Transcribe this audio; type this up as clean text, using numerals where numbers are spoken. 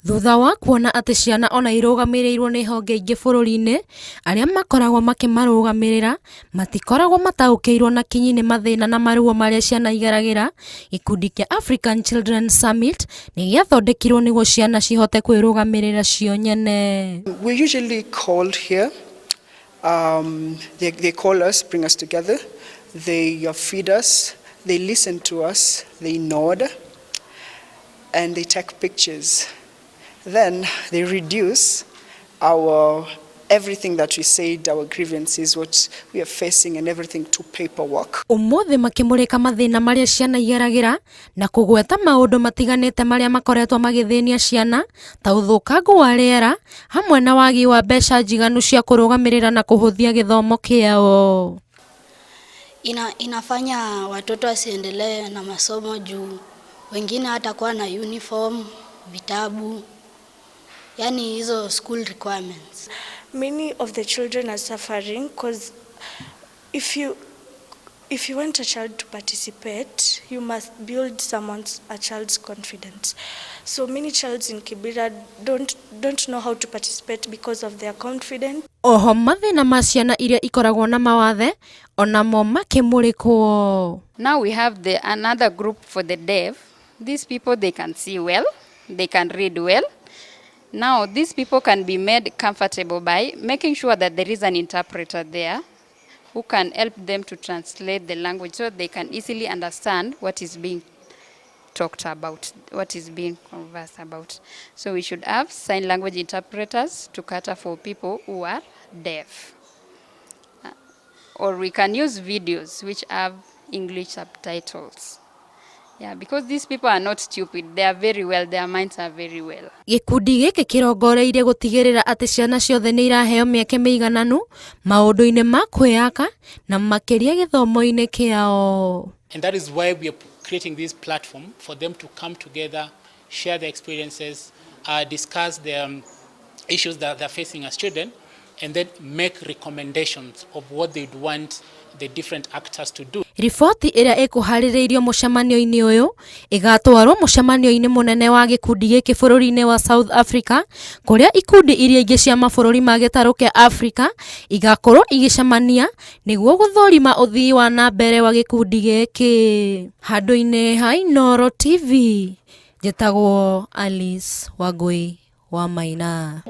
Thutha wa kuona atĩ ciana ona irũgamĩrĩirwo nĩ honge ingĩ bũrũri-inĩ, arĩa makoragwo makĩmarũgamĩrĩra matikoragwo mataũkĩirwo na kinyi nĩ mathĩna na maruo marĩa ciana igeragĩra, gĩkundi kĩa African Children Summit nĩ gĩathondekirwo nĩguo ciana cihote kwĩrũgamĩrĩra cio nyene. We usually called here. They call us, bring us together. They feed us. They listen to us. They nod, and they take pictures. Then they reduce our everything that we said, our grievances, what we are facing and everything to paperwork. Ũmũthĩ makĩmũrĩka mathĩna marĩa ciana igeragĩra na kũgweta maũndũ matiganĩte marĩa makoretwo magĩthĩnia ciana ta ũthũkangu wa rĩera hamwe na wagi wa mbeca njiganu cia kũrũgamĩrĩra na kũhũthia gĩthomo kĩao. Inafanya watoto wasiendelee na masomo juu wengine hata kuwa na uniform, vitabu, yani hizo school requirements. Many of the children are suffering because if you want a child to participate, you must build a child's confidence. So many children in Kibera don't know how to participate because of their confidence. Oho mathĩna ma ciana iria ikoragwo na mawathe onamo makĩmũrĩkwo. Now we have another group for the deaf. These people, they can see well, they can read well. Now these people can be made comfortable by making sure that there is an interpreter there who can help them to translate the language so they can easily understand what is being talked about, what is being conversed about. So we should have sign language interpreters to cater for people who are deaf. Or we can use videos which have English subtitles. Yeah, because these people are not stupid. They are very well. Their minds are very well. Gĩkundi gĩkĩ kĩrongoreirie gũtigĩrĩra atĩ ciana ciothe nĩ iraheo mĩeke mĩigananu maũndũ-inĩ ma kwĩyaka na makĩria gĩthomo-inĩ kĩao. And that is why we are creating this platform for them to come together, share their experiences, discuss the issues that they're facing as children, and then make recommendations of what they'd want the different actors to do. Riboti ĩrĩa ĩkũharĩrĩirio mũcemanio-inĩ ũyũ ĩgatwarwo mũcemanio-inĩ mũnene wa gĩkundi gĩkĩ bũrũri-inĩ wa South Africa, kũrĩa ikundi iria ingĩ cia mabũrũri ma gĩtarũ kĩa Africa igakorwo igĩcemania nĩguo gũthũrima ũthii wa na mbere wa gĩkundi gĩkĩ. Handũ-inĩ ha Inooro TV, njĩtagwo Alice Wangui wa Maina.